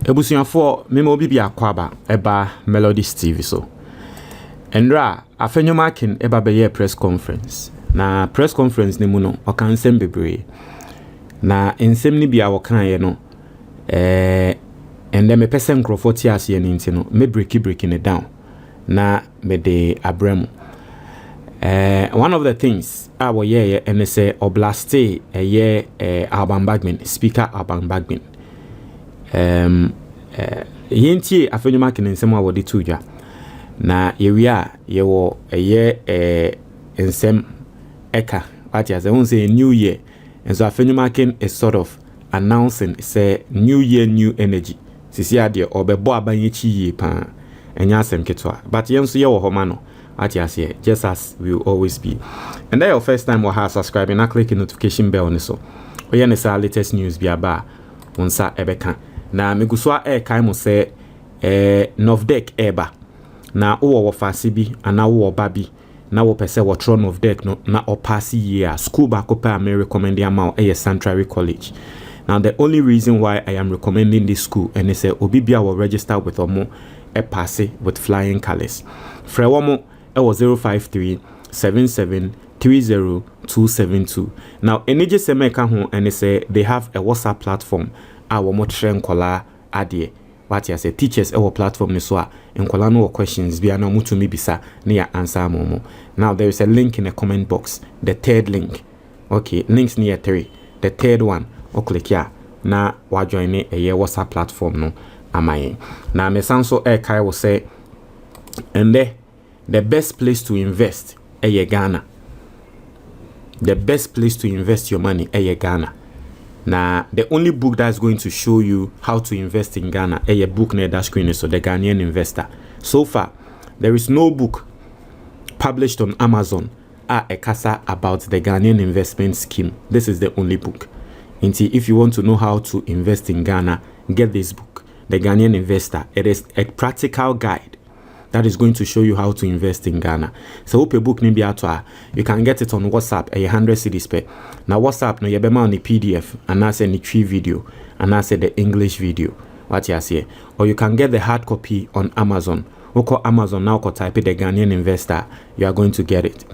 Ebusuafo memo bibi akwaba eba Melodies TV so. Endra Afenyo Markin eba beye press conference. Na press conference ni muno oka nsem bebre. Na nsem ni bia wokan ye no ende me pese nkrofo ti ase ni nti no me breaking it down. Na me de abrem. One of the things our ye and say oblaste Alban Bagbin, speaker Alban Bagbin. Yintie Afenyo Markin nsem a wodi tuja na yewia yewo nsem eka what you say a new year, and so Afenyo Markin is sort of announcing say new year new energy sisi ade obebo abanyechi yi pa enya asem ketwa but yenso ye wo homa no what you say just as we will always be. And that your first time we have subscribing and click the notification bell on so we yan say latest news bi aba onsa ebeka na meguswa kai mo say novdek eba na wo fase bi ana wo ba bi na wo pese wo tron of deck no na opasi year school back up I recommend am Sanctuary College. Now the only reason why I am recommending this school and they say obibia will register with omo pass with flying colors. Frewomo was 053 77 30272. Now energy semeka ho and they say they have a WhatsApp platform our mo tren kola adie what you say teachers our platform ni so a enkola no questions bia na mutumi bisa na ya answer momo. Now there is a link in the comment box, the third link. Okay, links near 3. The third one o click here na wa join a WhatsApp platform no amaye. Now me sanso kai will say and the best place to invest Ghana. The best place to invest your money Ghana. Now, the only book that's going to show you how to invest in Ghana is a book near that screen, so the Ghanaian Investor. So far, there is no book published on Amazon a casa about the Ghanaian investment scheme. This is the only book. If you want to know how to invest in Ghana, get this book, The Ghanaian Investor. It is a practical guide that is going to show you how to invest in Ghana. So hope a book maybe out you can get it on WhatsApp 100 cedis per. Now WhatsApp no yebema on the PDF and I say the tree video and I say the English video. What you say? Or you can get the hard copy on Amazon. Oko Amazon now ko type the Ghanaian Investor, you are going to get it.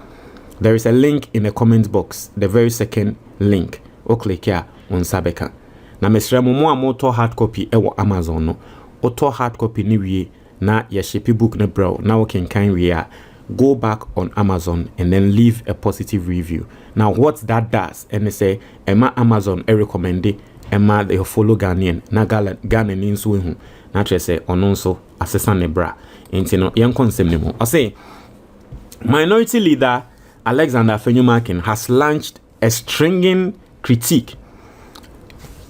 There is a link in the comment box, the very second link. O click here on Sabeka. Na mesre mo amoto hard copy ewo Amazon no. Oto hard copy ni wie na ya shippy book na bro now we can go back on Amazon and then leave a positive review. Now what that does and they say Emma Amazon recommend it Emma they follow Ghanaian na Ghana ninsu hu na tre say ononso asesa ne bra enti no yen konsem ne mo I say minority leader Alexander Afenyo Markin has launched a stringing critique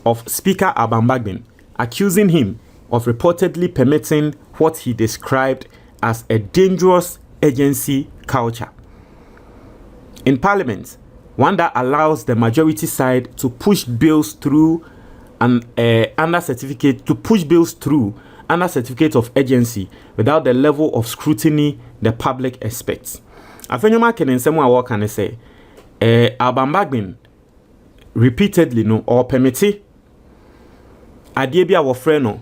of Speaker Alban Bagbin, accusing him of reportedly permitting what he described as a dangerous agency culture in Parliament, one that allows the majority side to push bills through and under certificate of agency without the level of scrutiny the public expects. Afenyo Markin in some way can say Alban Bagbin repeatedly no or permitti adie bia wo frɛ no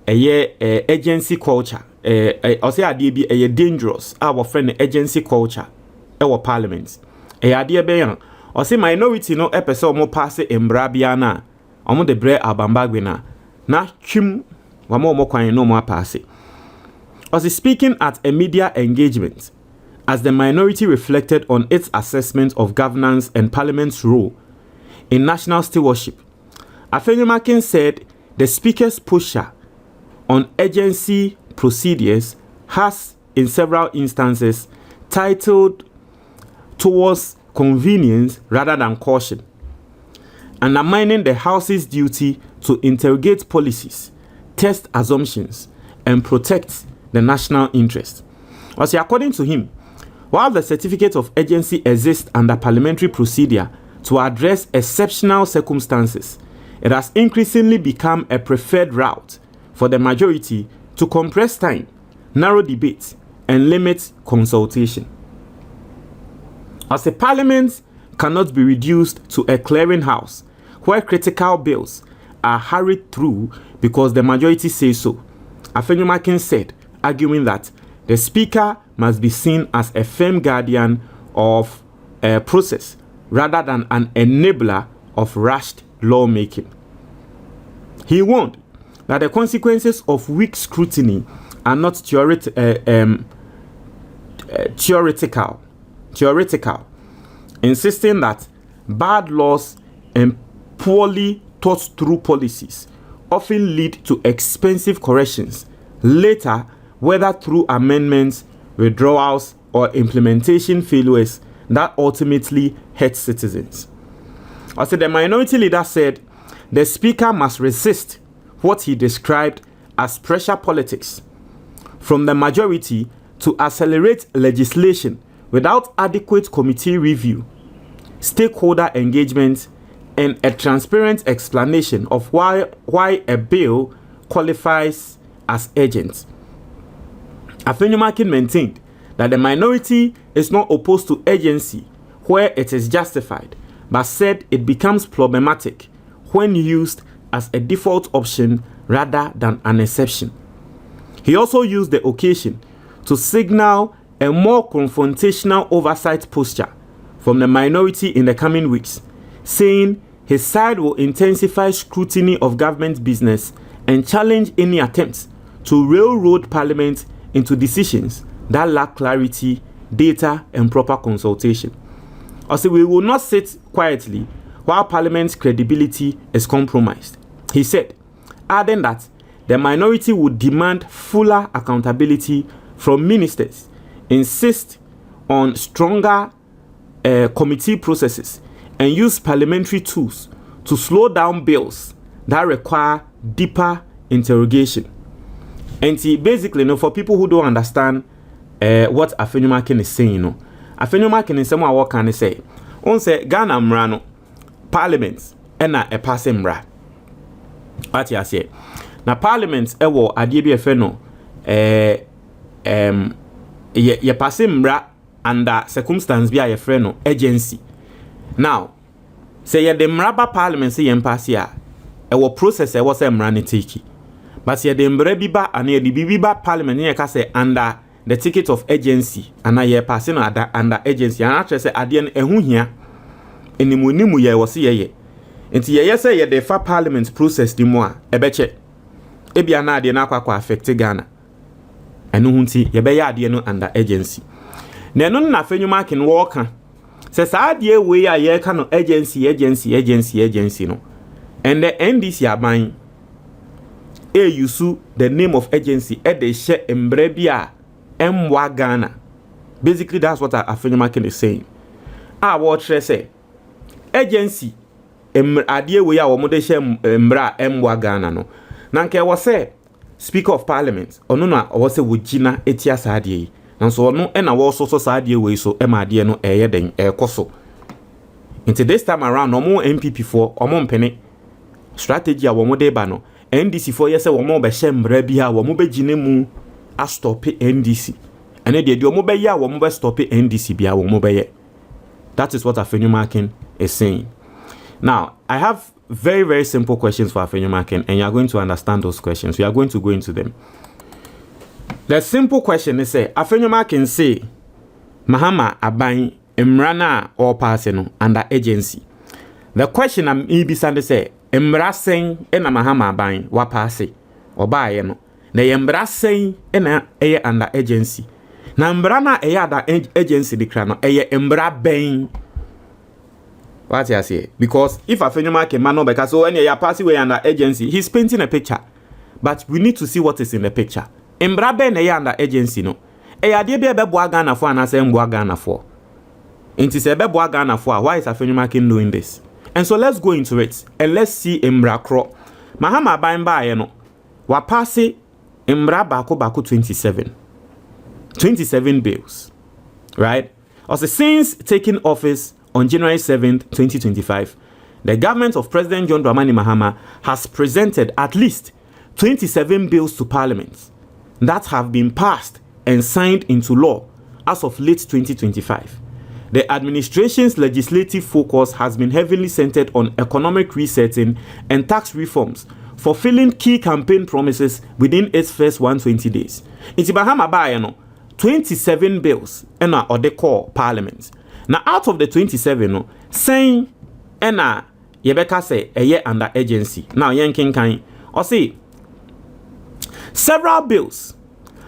agency culture or say adie bi dangerous our friend agency culture our Parliament adie be yan or say minority no epese omo pass embra bia na omo de bre Alban Bagbin na twim wa mo kwan no mo pass. As speaking at a media engagement as the minority reflected on its assessment of governance and Parliament's role in national stewardship, Afenyo Markin said the speaker's pusher on agency procedures has, in several instances, titled towards convenience rather than caution, undermining the House's duty to interrogate policies, test assumptions, and protect the national interest. Also, according to him, while the certificate of agency exists under parliamentary procedure to address exceptional circumstances, it has increasingly become a preferred route for the majority to compress time, narrow debate, and limit consultation. As a parliament cannot be reduced to a clearinghouse where critical bills are hurried through because the majority says so. Afenyo Markin said, arguing that the speaker must be seen as a firm guardian of a process rather than an enabler of rushed lawmaking. He warned that the consequences of weak scrutiny are not theoretical, insisting that bad laws and poorly thought through policies often lead to expensive corrections later, whether through amendments, withdrawals, or implementation failures that ultimately hurt citizens. Also, the minority leader said the speaker must resist what he described as pressure politics from the majority to accelerate legislation without adequate committee review, stakeholder engagement, and a transparent explanation of why a bill qualifies as urgent. Afenyo Markin maintained that the minority is not opposed to urgency where it is justified, but said it becomes problematic when used as a default option rather than an exception. He also used the occasion to signal a more confrontational oversight posture from the minority in the coming weeks, saying his side will intensify scrutiny of government business and challenge any attempts to railroad Parliament into decisions that lack clarity, data, and proper consultation. Also, we will not sit quietly while Parliament's credibility is compromised, he said, adding that the minority would demand fuller accountability from ministers, insist on stronger committee processes, and use parliamentary tools to slow down bills that require deeper interrogation. And basically, for people who don't understand what Afenyo Markin is saying, Afenyo Markin is someone what can say? On say Ghana mrano Parliament ena a passing mra. What you say? Na Parliament ewo adie bi efe no ye passing mra under circumstance bi a ye frɛ no agency. Now, say ye de mraba Parliament say ye mpasse a ewo process ewo say mra ne take. But ye de mra bi ba ana ye de bi ba Parliament ye ka say under the ticket of agency ana ye passing under agency ana try say ade no ehu hia enimonimu ye wo say ye enti ye say ye de fa Parliament process di mu a ebeche ebia na ade na akwa affect Ghana eno hunti ye be ya ade no under agency na eno na Afenyo Markin wo ka say sa ade we ya ye ka no agency no and the NDC aban yusu the name of agency e de she embre bia emwa Ghana. Basically that's what Afenyo Markin is saying. What say agency ade we ya wo mo de she embra emwa Ghana no na nke wo say Speaker of Parliament ono na wo say wogina etia sa ade yi na so ono e na wo so sa ade we so e ma ade no eye den ekoso. Into this time around omo MPP for omo mpene strategy a wo mo de ba no NDC for yes wo mo be she mbra bi a wo mo be gine mu a stop NDC and de wo mo be ya wo mo be stop NDC bi a wo mo be ye. That is what Afenyo Markin is saying. Now, I have very, very simple questions for Afenyo Markin, and you are going to understand those questions. We are going to go into them. The simple question is say, Afenyo Markin say, Mahama Aban Emrana or passing under agency. The question I'm ibisande say, Embracing ena Mahama Aban wa passe or buy no. The embracing ena under agency. Na mbrana under agency the crano embra ben. What I say? Because if Afenyo Markin man because so when you pass away under agency, he's painting a picture. But we need to see what is in the picture. Embra ben under agency no. Ade be boa Ghana for and say boa Ghana for. Inti se be boa Ghana for. Why is Afenyo Markin doing this? And so let's go into it and let's see embra kro. Mahama ban ba ye no. Wa pass embra bako 27 bills. Right? Also since taking office on January 7th, 2025, the government of President John Dramani Mahama has presented at least 27 bills to Parliament that have been passed and signed into law as of late 2025. the administration's legislative focus has been heavily centered on economic resetting and tax reforms, fulfilling key campaign promises within its first 120 days. Iti Bahama baye no 27 bills ena ode call parliament. Now out of the 27 no, saying ena yebeka say eye under agency. Now yenkin kan or say several bills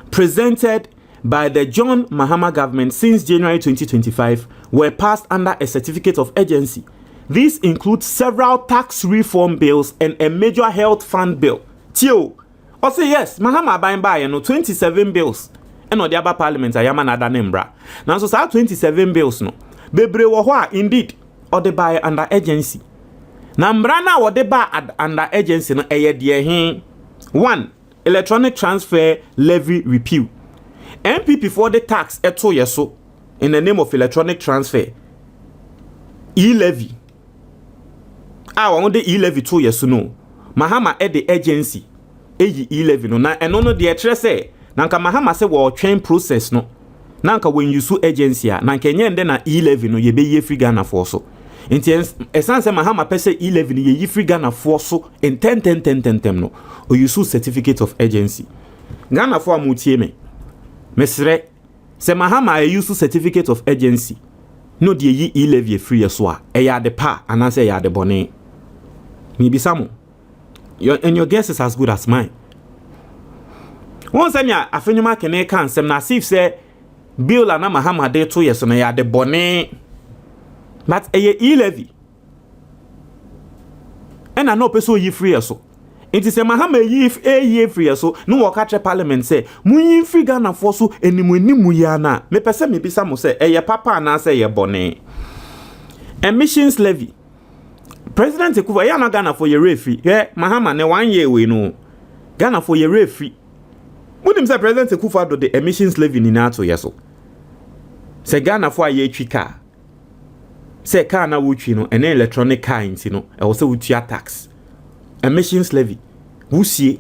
presented by the John Mahama government since January 2025 were passed under a certificate of urgency. These include several tax reform bills and a major health fund bill. Tio, or say yes, Mahama by 27 bills. And no the other parliament ayama nada nembra. Now so 27 bills no. Bebre wo indeed or the buy under agency. Na mbrana wo de ba under agency no eye de 1. Electronic transfer levy repeal. MPP for the tax eto yeso in the name of electronic transfer. E-levy. The e-levy to yeso no. Mahama the agency. E-levy no. Na eno no de etre say nanka Mahama se wo train process no. Nanka when you sue agency a nanka nyende na e-levy no yebe ye free Ghana for so. Inti esanse Mahama pese e-levy no ye free Ghana for so in 10 no. O you sue certificate of agency. Ghana for amutie me. Mesre se Mahama use certificate of agency. No de ye e-levy free yeso a ya de pa anase ya de bone. Mi bisamo. Your guess is as good as mine. Once anya Afenyo Markin kan sem na sif say bill na Mahama de to yeso na ya de bone. But e-levy. And I no peso ye free yeso. It is a Mahama ye free so no waka che parliament say mu free Ghana for so enimu ya na me pese me bisa mo say eye papa na say ye bone. Emissions levy. President Ekufa ya na Ghana for ye refi. Mahama ne 1 year we no. Ghana for ye refi. Mudim say President Ekufa do the emissions levy ni na to yeso. Say Ghana for ye twi car. Say car na wo twi no ene electronic car nti no e wo say wo tua tax. Emissions levy. Wusie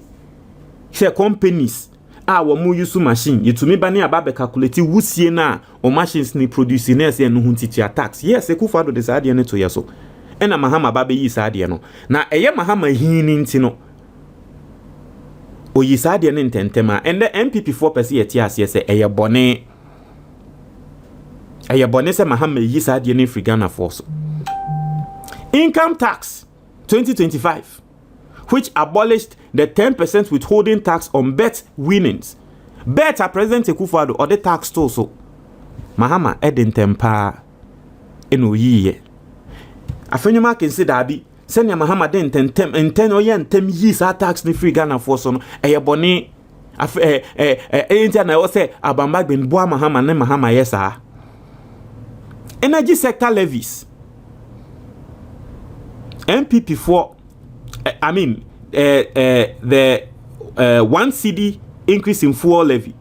say companies wo mu use machine yetumi ba ne aba be calculate wusie na o machines ni produce na say no huntitia tax. Yes, Ekufa do this ade ne to yeso. Ena Mahama ba be yi saade no. Na eye Mahama hini nti no. O yi saade ne ntentema and the MPP 4% yeti ase say eye bone. Eye bone say Mahama yi saade ne free Ghana force. Income tax 2025, which abolished the 10% withholding tax on bet winnings. Bet a President Ekufa or the tax too so. Mahama edin tempa eno yiye. Afenyo Markin say dabi senya Mahama den enten oyentem yi sa tax ni free Ghana for so no eye bone enti na wo say Alban Bagbin boa Mahama ne Mahama yesa. Energy sector levies. MPP for the 1 cedi increase in fuel levy.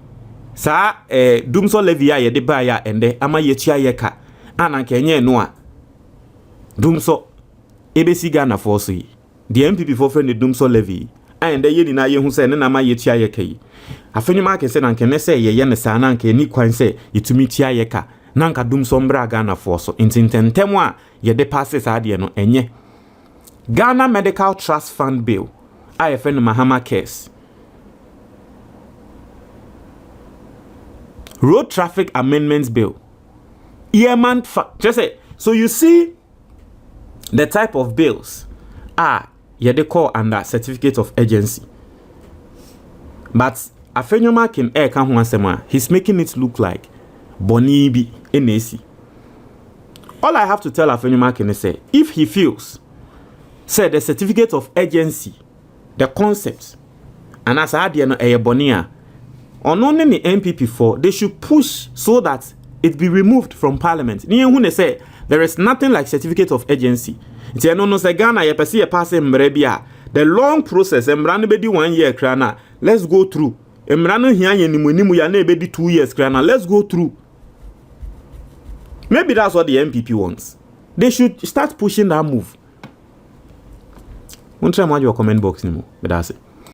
Sa dumso levy ya de ba ya ende ama yetua yeka ananka enye no a dumso ebesi Ghana for so yi. The MPP for friend dumso levy and ye ni na ye hu se ne na ma yetua yeka yi. Afenyo Markin se nanka ne se ye ne sa nanka ni kwan se yetumi tua yeka nanka dumso mbra Ghana for so intententemo a ye de passes ade no enye. Ghana Medical Trust Fund Bill, Afenyo Mahama case. Road Traffic Amendments Bill. Just say, so you see the type of bills they call under certificate of urgency. But Afenyo Markin he's making it look like Bonibi NAC. All I have to tell Afenyo Markin is say, if he feels say the certificate of urgency, the concept, and as I did a bonia, on only the MPP for they should push so that it be removed from parliament. They say there is nothing like certificate of urgency. It's no say Ghana ye pesi ye pass mbrebia. The long process embrano be di 1 year krana. Let's go through. Embrano hiya ye nimu ya na be di 2 years krana. Let's go through. Maybe that's what the MPP wants. They should start pushing that move. Won't try your comment box anymore, but that's it.